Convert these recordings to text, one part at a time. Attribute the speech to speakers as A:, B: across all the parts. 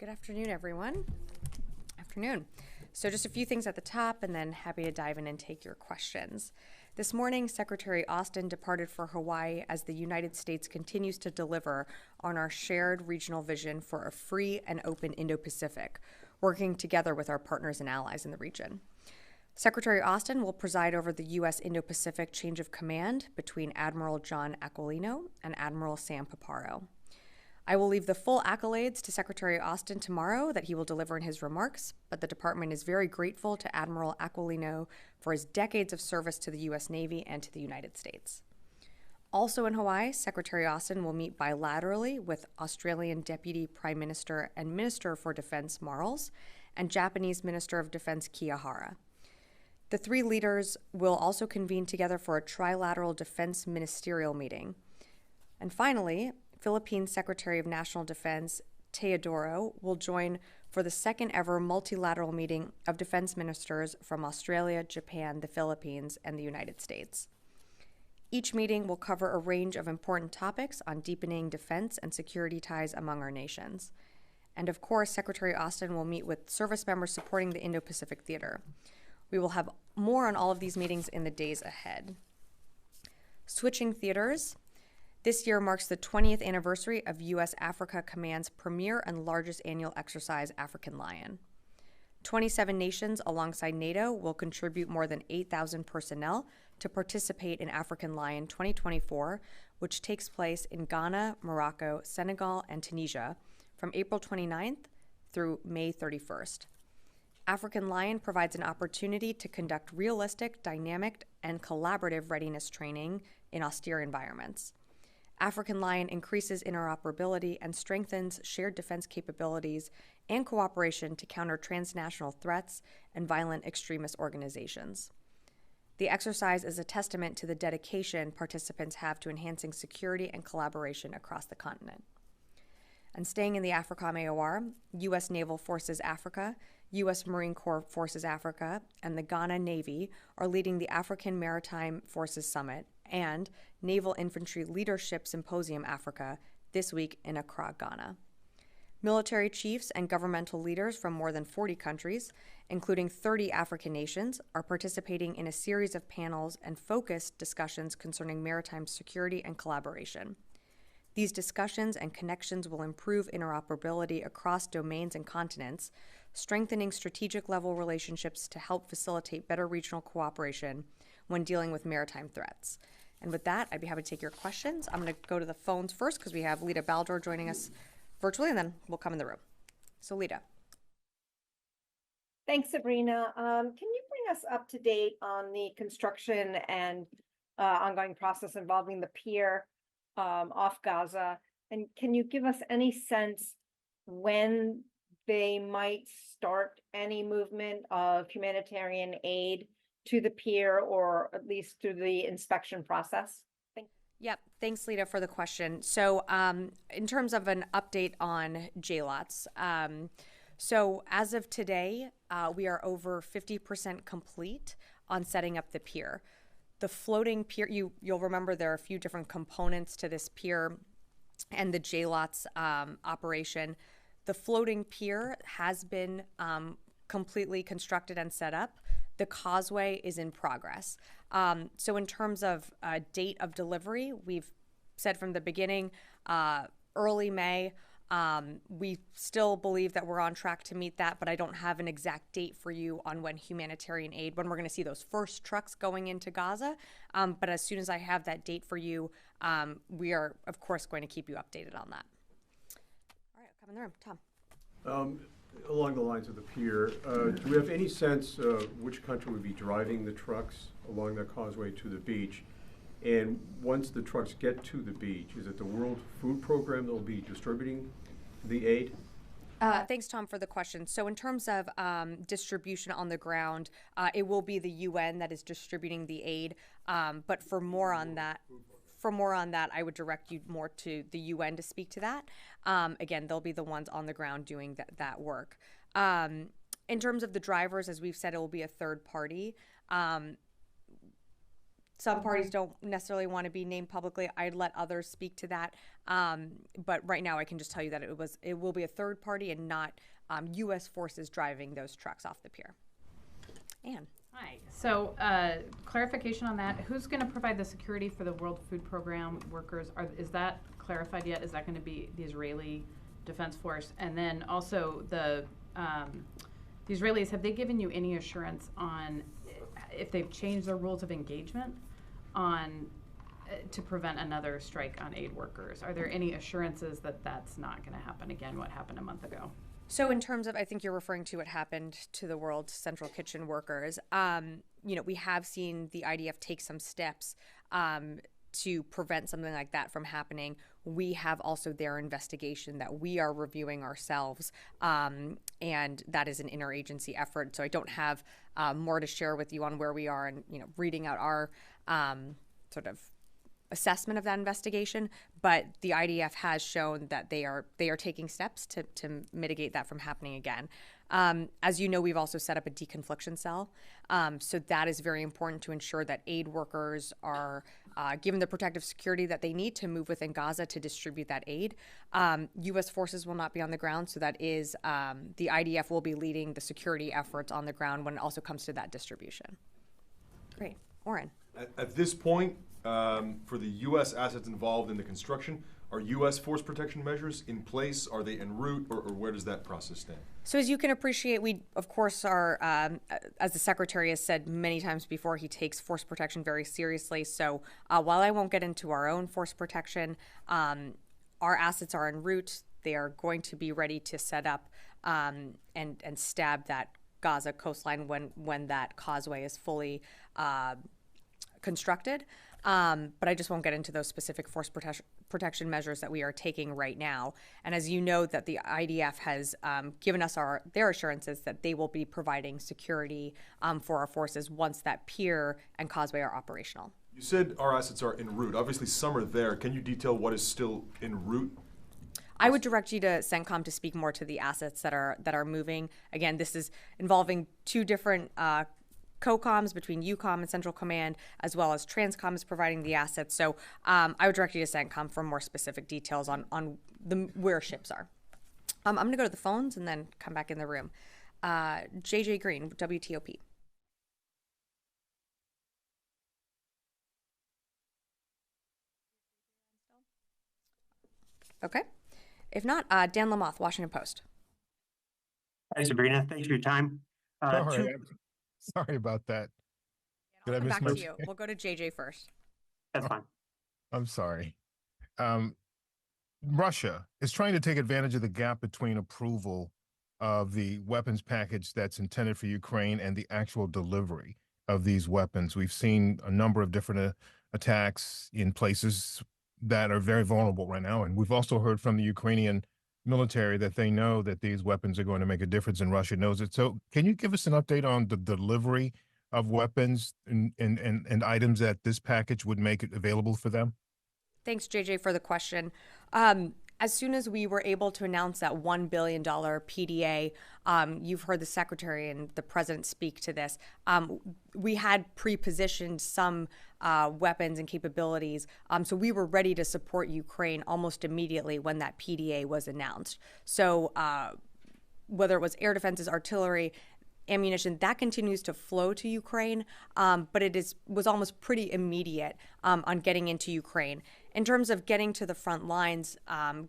A: Good afternoon, everyone. Afternoon. So just a few things at the top and then happy to dive in and take your questions. This morning, Secretary Austin departed for Hawaii as the United States continues to deliver on our shared regional vision for a free and open Indo-Pacific, working together with our partners and allies in the region. Secretary Austin will preside over the U.S. Indo-Pacific change of command between Admiral John Aquilino and Admiral Sam Paparo. I will leave the full accolades to Secretary Austin tomorrow that he will deliver in his remarks, but the department is very grateful to Admiral Aquilino for his decades of service to the U.S. Navy and to the United States. Also in Hawaii, Secretary Austin will meet bilaterally with Australian Deputy Prime Minister and Minister for Defense Marles and Japanese Minister of Defense Kiyahara. The three leaders will also convene together for a trilateral defense ministerial meeting. And finally, Philippines Secretary of National Defense Teodoro will join for the second ever multilateral meeting of defense ministers from Australia, Japan, the Philippines, and the United States. Each meeting will cover a range of important topics on deepening defense and security ties among our nations. And of course, Secretary Austin will meet with service members supporting the Indo-Pacific Theater. We will have more on all of these meetings in the days ahead. Switching theaters. This year marks the 20th anniversary of U.S. Africa Command's premier and largest annual exercise, African Lion. 27 nations alongside NATO will contribute more than 8,000 personnel to participate in African Lion 2024, which takes place in Ghana, Morocco, Senegal, and Tunisia from April 29th through May 31st. African Lion provides an opportunity to conduct realistic, dynamic, and collaborative readiness training in austere environments. African Lion increases interoperability and strengthens shared defense capabilities and cooperation to counter transnational threats and violent extremist organizations. The exercise is a testament to the dedication participants have to enhancing security and collaboration across the continent. And staying in the AFRICOM AOR, U.S. Naval Forces Africa, U.S. Marine Corps Forces Africa, and the Ghana Navy are leading the African Maritime Forces Summit and Naval Infantry Leadership Symposium Africa this week in Accra, Ghana. Military chiefs and governmental leaders from more than 40 countries, including 30 African nations, are participating in a series of panels and focused discussions concerning maritime security and collaboration. These discussions and connections will improve interoperability across domains and continents, strengthening strategic-level relationships to help facilitate better regional cooperation when dealing with maritime threats. And with that, I'd be happy to take your questions. I'm going to go to the phones first because we have Lita Baldor joining us virtually, and then we'll come in the room. So, Lita.
B: Thanks, Sabrina. Can you bring us up to date on the construction and ongoing process involving the pier off Gaza? And can you give us any sense when they might start any movement of humanitarian aid to the pier, or at least through the inspection process?
A: Yep. Thanks, Lita, for the question. So in terms of an update on JLOTS, so as of today, we are over 50% complete on setting up the pier. The floating pier, you'll remember there are a few different components to this pier and the JLOTS operation. The floating pier has been completely constructed and set up. The causeway is in progress. So in terms of date of delivery, we've said from the beginning, early May. We still believe that we're on track to meet that, but I don't have an exact date for you on when humanitarian aid, when we're going to see those first trucks going into Gaza. But as soon as I have that date for you, we are, of course, going to keep you updated on that. All right, I'll come in the room. Tom.
C: Along the lines of the pier, do we have any sense which country would be driving the trucks along that causeway to the beach? And once the trucks get to the beach, is it the World Food Program that will be distributing the aid?
A: Thanks, Tom, for the question. So in terms of distribution on the ground, it will be the UN that is distributing the aid. But for more on that, I would direct you more to the UN to speak to that. Again, they'll be the ones on the ground doing that work. In terms of the drivers, as we've said, it will be a third party. some parties don't necessarily want to be named publicly. I'd let others speak to that. But right now I can just tell you that it will be a third party and not U.S. forces driving those trucks off the pier. Anne.
D: Hi. So, clarification on that. Who's going to provide the security for the World Food Program workers? Is that clarified yet? Is that going to be the Israeli Defense Force? And then also the Israelis, have they given you any assurance on if they've changed their rules of engagement on to prevent another strike on aid workers? Are there any assurances that that's not going to happen again, what happened a month ago?
A: So in terms of, I think you're referring to what happened to the World Central Kitchen workers. We have seen the IDF take some steps to prevent something like that from happening. We have also their investigation that we are reviewing ourselves, and that is an interagency effort. So I don't have more to share with you on where we are and reading out our sort of assessment of that investigation, but the IDF has shown that they are taking steps to mitigate that from happening again. As you know, we've also set up a deconfliction cell. So that is very important to ensure that aid workers are given the protective security that they need to move within Gaza to distribute that aid. U.S. forces will not be on the ground, so that is the IDF will be leading the security efforts on the ground when it also comes to that distribution. Great. Oren.
E: At this point, for the U.S. assets involved in the construction, are U.S. force protection measures in place? Are they en route, or where does that process stand?
A: So as you can appreciate, we, of course, are, as the Secretary has said many times before, he takes force protection very seriously. So while I won't get into our own force protection, our assets are en route. They are going to be ready to set up and stab that Gaza coastline when that causeway is fully constructed. But I just won't get into those specific force protection measures that we are taking right now. And as you know, that the IDF has given us their assurances that they will be providing security for our forces once that pier and causeway are operational.
E: You said our assets are en route. Obviously, some are there. Can you detail what is still en route?
A: I would direct you to CENTCOM to speak more to the assets that are moving. Again, this is involving two different COCOMs between UCOM and Central Command, as well as TRANSCOM is providing the assets. So I would direct you to CENTCOM for more specific details on where ships are. I'm going to go to the phones and then come back in the room. JJ Green, WTOP. Okay. If not, Dan Lamoth, Washington Post.
F: Hi, Sabrina. Thanks for your time.
G: Sorry about that.
A: I'll
G: Did I
A: come
G: miss
A: back
G: my?
A: to you. We'll go to JJ first.
F: That's fine.
G: I'm sorry. Russia is trying to take advantage of the gap between approval of the weapons package that's intended for Ukraine and the actual delivery of these weapons. We've seen a number of different attacks in places that are very vulnerable right now. And we've also heard from the Ukrainian military that they know that these weapons are going to make a difference, and Russia knows it. So can you give us an update on the delivery of weapons and items that this package would make it available for them?
A: Thanks, JJ, for the question. As soon as we were able to announce that $1 billion PDA, you've heard the Secretary and the President speak to this. We had pre-positioned some weapons and capabilities, so we were ready to support Ukraine almost immediately when that PDA was announced. So whether it was air defenses, artillery, ammunition, that continues to flow to Ukraine, but was almost pretty immediate on getting into Ukraine. In terms of getting to the front lines,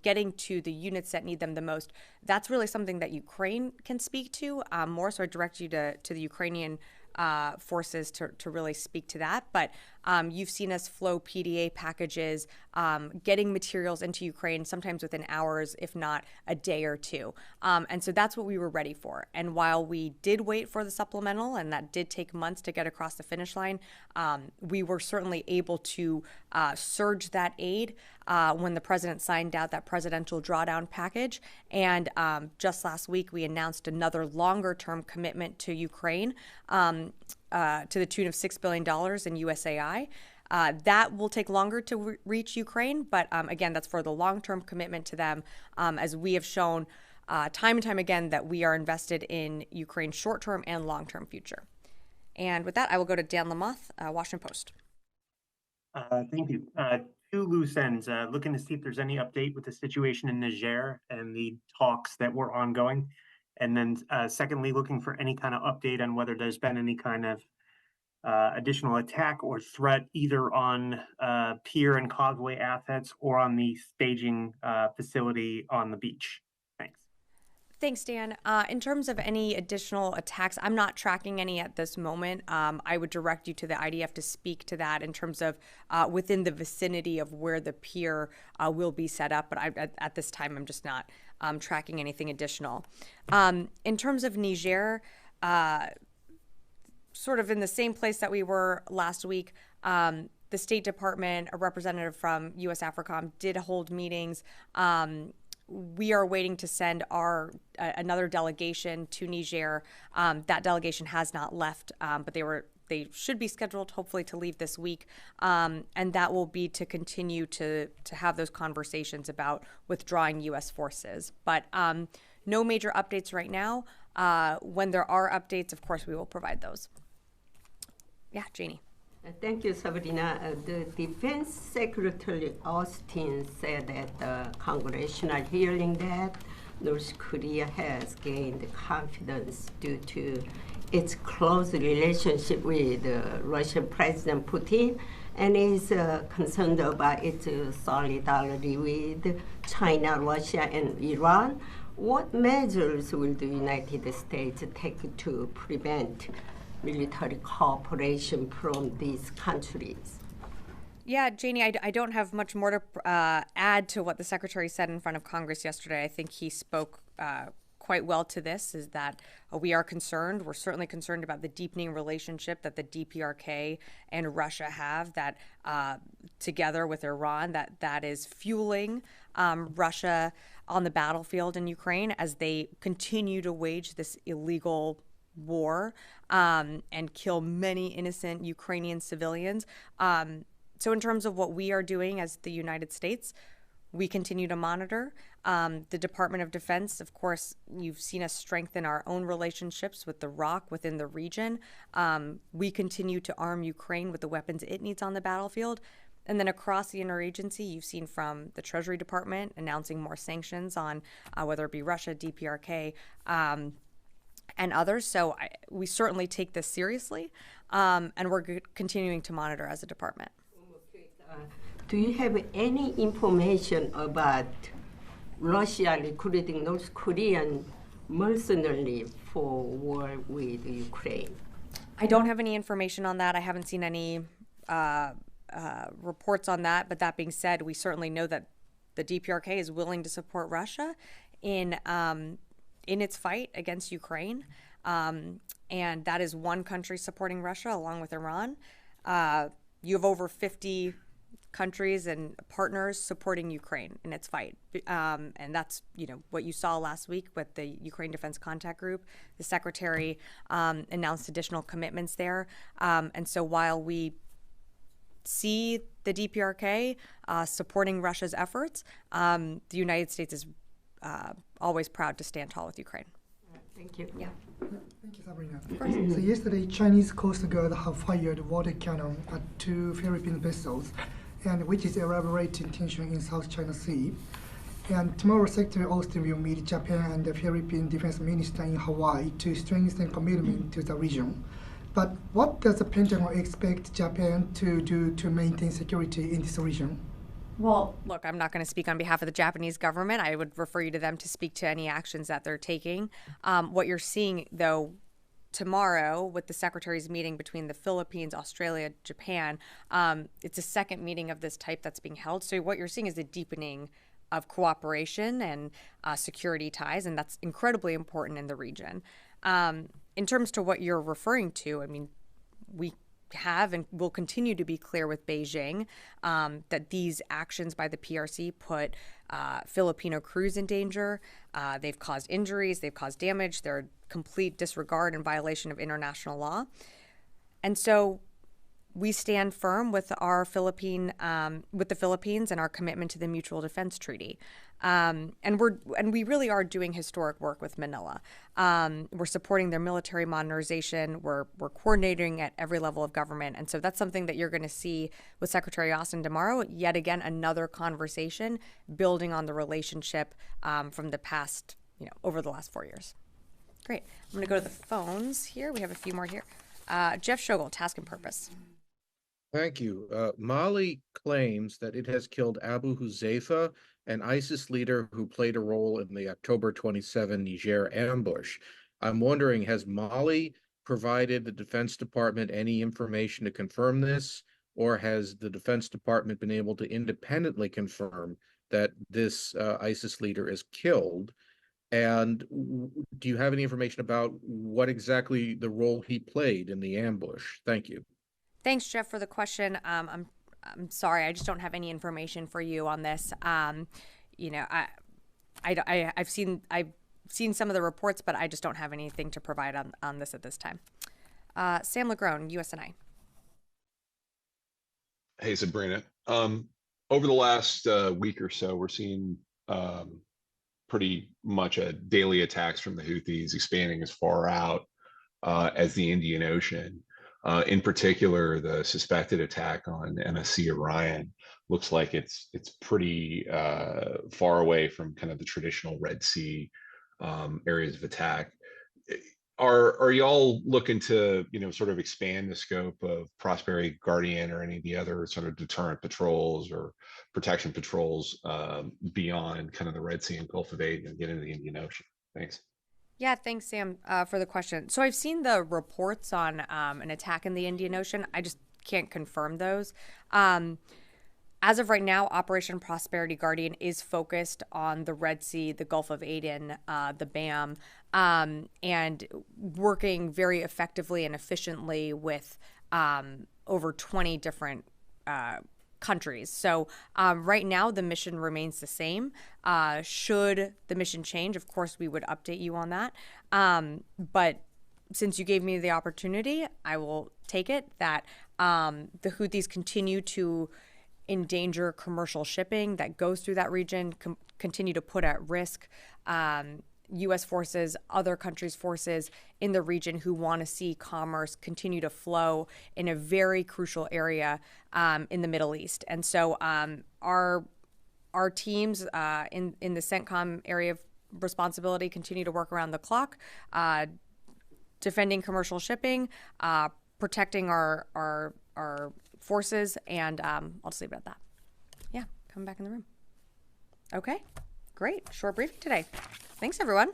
A: getting to the units that need them the most, that's really something that Ukraine can speak to more. So I direct you to the Ukrainian forces to really speak to that. But you've seen us flow PDA packages, getting materials into Ukraine, sometimes within hours, if not a day or two. And so that's what we were ready for. And while we did wait for the supplemental, and that did take months to get across the finish line, we were certainly able to surge that aid when the president signed out that presidential drawdown package. And just last week, we announced another longer-term commitment to Ukraine to the tune of $6 billion in USAI. That will take longer to reach Ukraine, but again, that's for the long-term commitment to them, as we have shown time and time again that we are invested in Ukraine's short-term and long-term future. And with that, I will go to Dan Lamoth, Washington Post.
F: Thank you. Two loose ends, looking to see if there's any update with the situation in Niger and the talks that were ongoing. And then secondly, looking for any kind of update on whether there's been any kind of additional attack or threat either on pier and causeway assets or on the staging facility on the beach. Thanks.
A: Thanks, Dan. In terms of any additional attacks, I'm not tracking any at this moment. I would direct you to the IDF to speak to that in terms of within the vicinity of where the pier will be set up. But at this time, I'm just not tracking anything additional. In terms of Niger, sort of in the same place that we were last week, the State Department, a representative from U.S. AFRICOM, did hold meetings. We are waiting to send another delegation to Niger. That delegation has not left, but they should be scheduled hopefully to leave this week, and that will be to continue to have those conversations about withdrawing U.S. forces. But no major updates right now. When there are updates, of course, we will provide those. Yeah, Janie.
H: Thank you, Sabrina. The Defense Secretary Austin said at the congressional hearing that North Korea has gained confidence due to its close relationship with Russian President Putin and is concerned about its solidarity with China, Russia, and Iran. What measures will the United States take to prevent military cooperation from these countries?
A: Yeah, Janie, I don't have much more to add to what the Secretary said in front of Congress yesterday. I think he spoke quite well to this, is that we are concerned. We're certainly concerned about the deepening relationship that the DPRK and Russia have, that together with Iran, that is fueling Russia on the battlefield in Ukraine as they continue to wage this illegal war and kill many innocent Ukrainian civilians. So in terms of what we are doing as the United States, we continue to monitor. The Department of Defense, of course, you've seen us strengthen our own relationships with the ROC within the region. We continue to arm Ukraine with the weapons it needs on the battlefield. And then across the interagency, you've seen from the Treasury Department announcing more sanctions on whether it be Russia, DPRK, and others. So we certainly take this seriously, and we're continuing to monitor as a department.
H: Do you have any information about Russia recruiting North Korean mercenaries for war with Ukraine?
A: I don't have any information on that. I haven't seen any reports on that. But that being said, we certainly know that the DPRK is willing to support Russia in its fight against Ukraine. And that is one country supporting Russia along with Iran. You have over 50 countries and partners supporting Ukraine in its fight. And that's, what you saw last week with the Ukraine Defense Contact Group. The Secretary announced additional commitments there. And so while we see the DPRK supporting Russia's efforts, the United States is always proud to stand tall with Ukraine.
H: Thank you.
A: Yeah.
I: Thank you, Sabrina. So yesterday, Chinese Coast Guard have fired water cannon at 2 Philippine vessels, and which is elaborating tension in South China Sea. And tomorrow, Secretary Austin will meet Japan and the Philippine Defense Minister in Hawaii to strengthen commitment to the region. But what does the Pentagon expect Japan to do to maintain security in this region?
A: Well, look, I'm not going to speak on behalf of the Japanese government. I would refer you to them to speak to any actions that they're taking. What you're seeing, though, tomorrow with the secretaries meeting between the Philippines, Australia, Japan, it's a second meeting of this type that's being held. So what you're seeing is a deepening of cooperation and security ties, and that's incredibly important in the region. In terms to what you're referring to, I mean, we have and will continue to be clear with Beijing that these actions by the PRC put Filipino crews in danger. They've caused injuries, they've caused damage, they're complete disregard and violation of international law. And so we stand firm with our with the Philippines and our commitment to the Mutual Defense Treaty. And we really are doing historic work with Manila. We're supporting their military modernization. We're coordinating at every level of government. And so that's something that you're going to see with Secretary Austin tomorrow. Yet again, another conversation building on the relationship from the past, over the last 4 years. Great. I'm going to go to the phones here. We have a few more here. Jeff Shogel, Task and Purpose.
J: Thank you. Mali claims that it has killed Abu Huzaifa, an ISIS leader who played a role in the October 27 Niger ambush. I'm wondering, has Mali provided the Defense Department any information to confirm this, or has the Defense Department been able to independently confirm that this ISIS leader is killed? And do you have any information about what exactly the role he played in the ambush? Thank you.
A: Thanks, Jeff, for the question. I'm sorry, I just don't have any information for you on this. I've seen some of the reports, but I just don't have anything to provide on this at this time. Sam Legrone, USNI.
K: Hey, Sabrina. Over the last week or so, we're seeing pretty much daily attacks from the Houthis expanding as far out as the Indian Ocean. In particular, the suspected attack on MSC Orion looks like it's pretty far away from kind of the traditional Red Sea areas of attack. Are y'all looking to sort of expand the scope of Prosperity Guardian or any of the other sort of deterrent patrols or protection patrols beyond kind of the Red Sea and Gulf of Aden and get into the Indian Ocean? Thanks.
A: Yeah, thanks, Sam, for the question. So I've seen the reports on an attack in the Indian Ocean. I just can't confirm those. As of right now, Operation Prosperity Guardian is focused on the Red Sea, the Gulf of Aden, the BAM, and working very effectively and efficiently with over 20 different countries. So right now, the mission remains the same. Should the mission change, of course, we would update you on that. But since you gave me the opportunity, I will take it that the Houthis continue to endanger commercial shipping that goes through that region, continue to put at risk U.S. forces, other countries' forces in the region who want to see commerce continue to flow in a very crucial area in the Middle East. And so our teams in the CENTCOM area of responsibility continue to work around the clock, defending commercial shipping, protecting our forces, and I'll just leave it at that. Yeah, come back in the room. Okay, great. Short briefing today. Thanks, everyone.